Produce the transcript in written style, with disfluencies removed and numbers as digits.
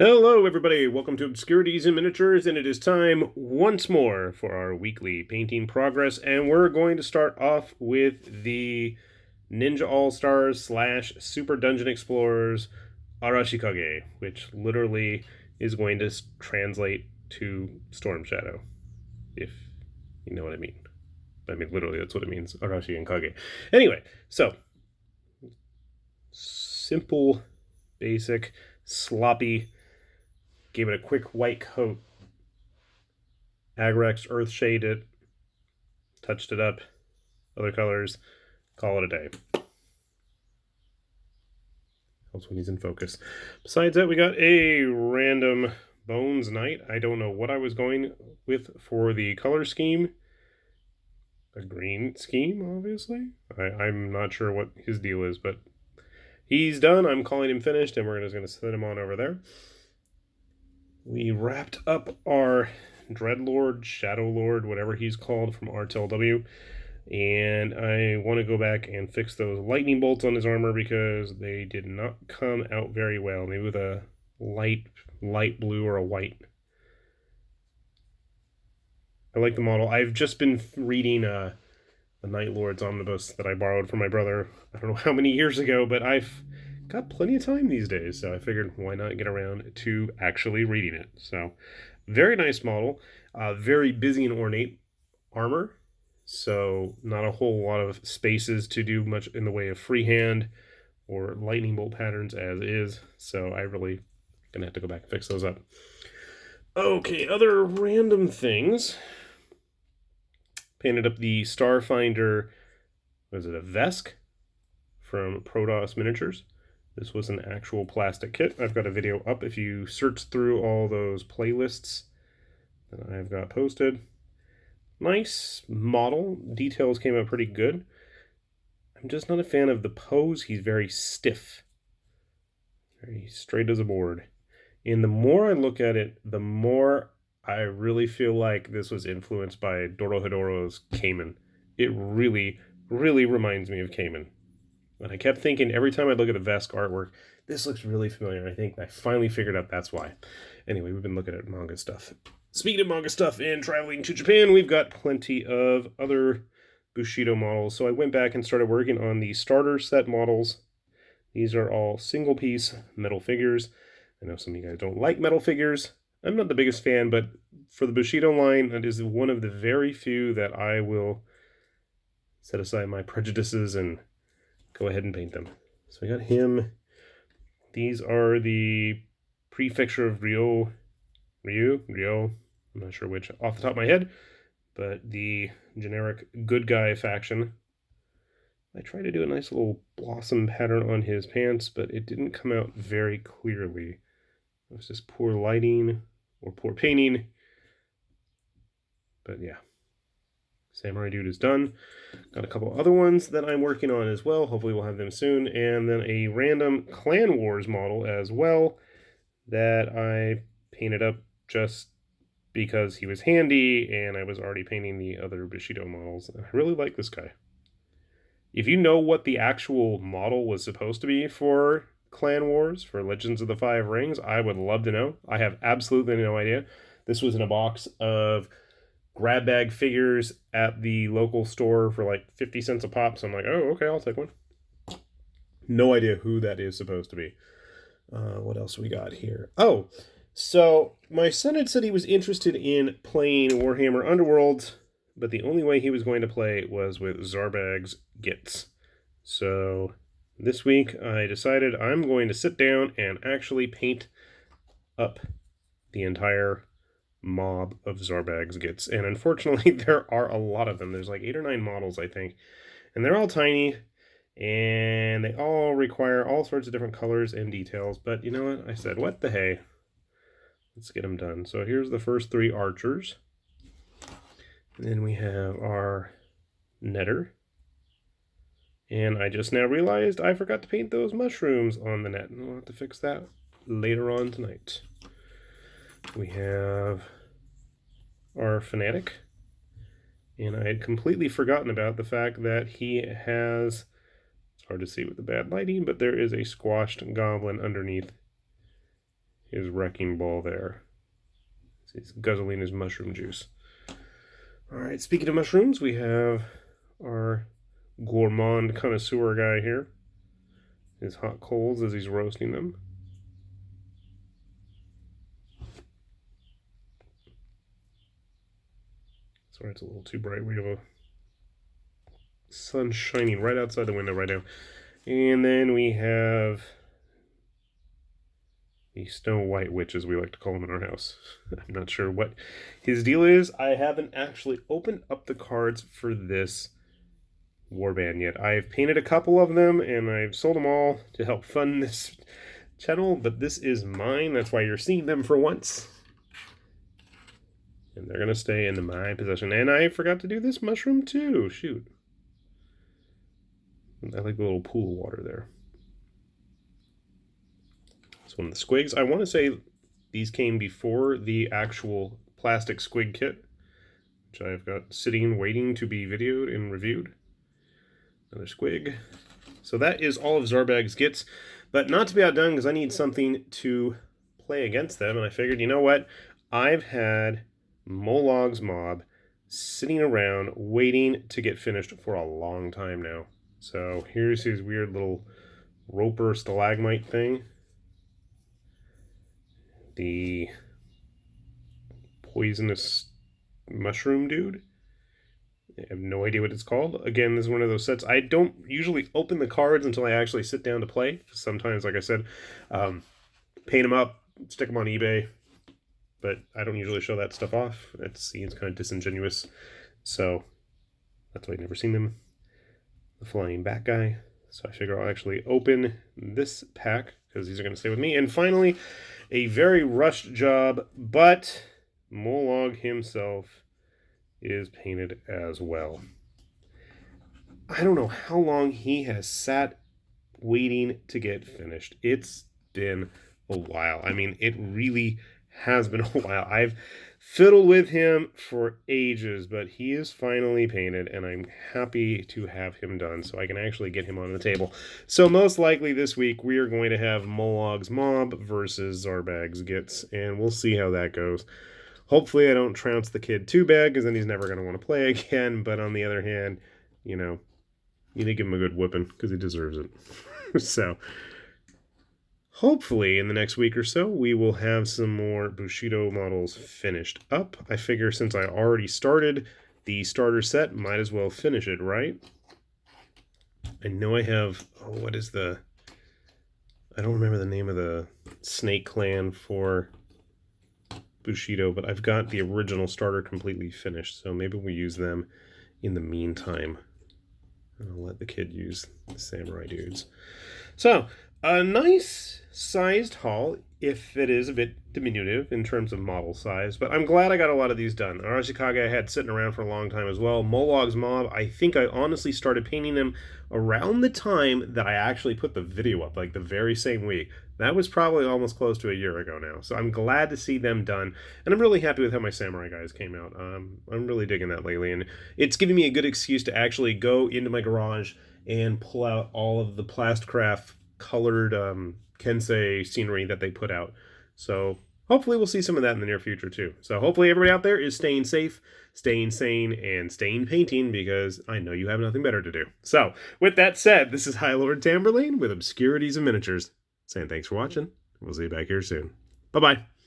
Hello everybody, welcome to Obscurities and Miniatures, and it is time once more for our weekly painting progress, and we're going to start off with the Ninja All-Stars slash Super Dungeon Explorers Arashikage, which literally is going to translate to Storm Shadow, if you know what I mean. I mean, literally, that's what it means, Arashi and Kage. Anyway, so, simple, basic, sloppy. Gave it a quick white coat. Agrex Earthshade it. Touched it up. Other colors. Call it a day. Helps when he's in focus. Besides that, we got a random Bones Knight. I don't know what I was going with for the color scheme. A green scheme, obviously. I'm not sure what his deal is, but he's done. I'm calling him finished, and we're just going to set him on over there. We wrapped up our Dreadlord, Shadow Lord, whatever he's called, from RTLW. And I want to go back and fix those lightning bolts on his armor because they did not come out very well. Maybe with a light blue or a white. I like the model. I've just been reading the Night Lords Omnibus that I borrowed from my brother, I don't know how many years ago, but I've got plenty of time these days, so I figured why not get around to actually reading it. So, very nice model. Very busy and ornate armor, so not a whole lot of spaces to do much in the way of freehand or lightning bolt patterns as is, so I really gonna have to go back and fix those up. Okay, other random things. Painted up the Starfinder, was it a Vesk? From Protoss Miniatures. This was an actual plastic kit. I've got a video up if you search through all those playlists that I've got posted. Nice model. Details came out pretty good. I'm just not a fan of the pose. He's very stiff. Very straight as a board. And the more I look at it, the more I really feel like this was influenced by Dorohedoro's Cayman. It really, really reminds me of Cayman. And I kept thinking every time I look at the Vesk artwork, this looks really familiar. I think I finally figured out that's why. Anyway, we've been looking at manga stuff. Speaking of manga stuff and traveling to Japan, we've got plenty of other Bushido models. So I went back and started working on the starter set models. These are all single piece metal figures. I know some of you guys don't like metal figures. I'm not the biggest fan, but for the Bushido line, it is one of the very few that I will set aside my prejudices and go ahead and paint them. So we got him. These are the prefecture of Rio. I'm not sure which off the top of my head, but the generic good guy faction. I tried to do a nice little blossom pattern on his pants, but it didn't come out very clearly. It was just poor lighting or poor painting. But yeah. Samurai Dude is done. Got a couple other ones that I'm working on as well. Hopefully we'll have them soon. And then a random Clan Wars model as well that I painted up just because he was handy and I was already painting the other Bushido models. I really like this guy. If you know what the actual model was supposed to be for Clan Wars, for Legends of the Five Rings, I would love to know. I have absolutely no idea. This was in a box of grab bag figures at the local store for like 50 cents a pop. So I'm like, oh, okay, I'll take one. No idea who that is supposed to be. What else we got here? Oh, so my son had said he was interested in playing Warhammer Underworlds, but the only way he was going to play was with Zarbag's Gitz. So this week I decided I'm going to sit down and actually paint up the entire mob of Zarbag's Gitz. And unfortunately, there are a lot of them. There's like 8 or 9 models, I think. And they're all tiny, and they all require all sorts of different colors and details. But you know what? I said, what the hey? Let's get them done. So here's the first 3 archers. And then we have our netter. And I just now realized I forgot to paint those mushrooms on the net. And we'll have to fix that later on tonight. We have our fanatic. And I had completely forgotten about the fact that he has, it's hard to see with the bad lighting, but there is a squashed goblin underneath his wrecking ball there. He's guzzling his mushroom juice. All right, speaking of mushrooms, we have our gourmand connoisseur guy here. His hot coals as he's roasting them. Sorry, it's a little too bright. We have a sun shining right outside the window right now. And then we have the Snow White Witch, as we like to call him in our house. I'm not sure what his deal is. I haven't actually opened up the cards for this warband yet. I've painted a couple of them, and I've sold them all to help fund this channel, but this is mine. That's why you're seeing them for once. And they're going to stay in my possession. And I forgot to do this mushroom too. Shoot. I like the little pool of water there. It's one of the squigs. I want to say these came before the actual plastic squig kit, which I've got sitting waiting to be videoed and reviewed. Another squig. So that is all of Zarbag's Gitz, but not to be outdone because I need something to play against them. And I figured, you know what? I've had Mollog's mob sitting around waiting to get finished for a long time now. So here's his weird little roper stalagmite thing. The poisonous mushroom dude. I have no idea what it's called. Again, this is one of those sets. I don't usually open the cards until I actually sit down to play. Sometimes, like I said, paint them up, stick them on eBay. But I don't usually show that stuff off. It seems kind of disingenuous. So that's why I've never seen them. The flying bat guy. So I figure I'll actually open this pack because these are going to stay with me. And finally, a very rushed job, but Molag himself is painted as well. I don't know how long he has sat waiting to get finished. It's been a while. I mean, it really has been a while. I've fiddled with him for ages, but he is finally painted, and I'm happy to have him done so I can actually get him on the table. So most likely this week we are going to have Mollog's Mob versus Zarbag's Gitz, and we'll see how that goes. Hopefully I don't trounce the kid too bad, because then he's never going to want to play again, but on the other hand, you know, you need to give him a good whipping, because he deserves it. So hopefully in the next week or so, we will have some more Bushido models finished up. I figure since I already started the starter set, might as well finish it, right? I know I have, oh, what is the, I don't remember the name of the snake clan for Bushido, but I've got the original starter completely finished, so maybe we'll use them in the meantime. And I'll let the kid use the samurai dudes. So, a nice sized haul, if it is a bit diminutive in terms of model size, but I'm glad I got a lot of these done. Arashikage I had sitting around for a long time as well. Mollog's Mob, I think I honestly started painting them around the time that I actually put the video up, like the very same week. That was probably almost close to a year ago now, so I'm glad to see them done, and I'm really happy with how my samurai guys came out. I'm really digging that lately, and it's giving me a good excuse to actually go into my garage and pull out all of the Plastcraft colored Kensei scenery that they put out. So hopefully we'll see some of that in the near future too. So hopefully everybody out there is staying safe, staying sane, and staying painting, because I know you have nothing better to do. So with that said, this is High Lord Tamberlane with Obscurities and Miniatures, saying thanks for watching. We'll see you back here soon. Bye-bye.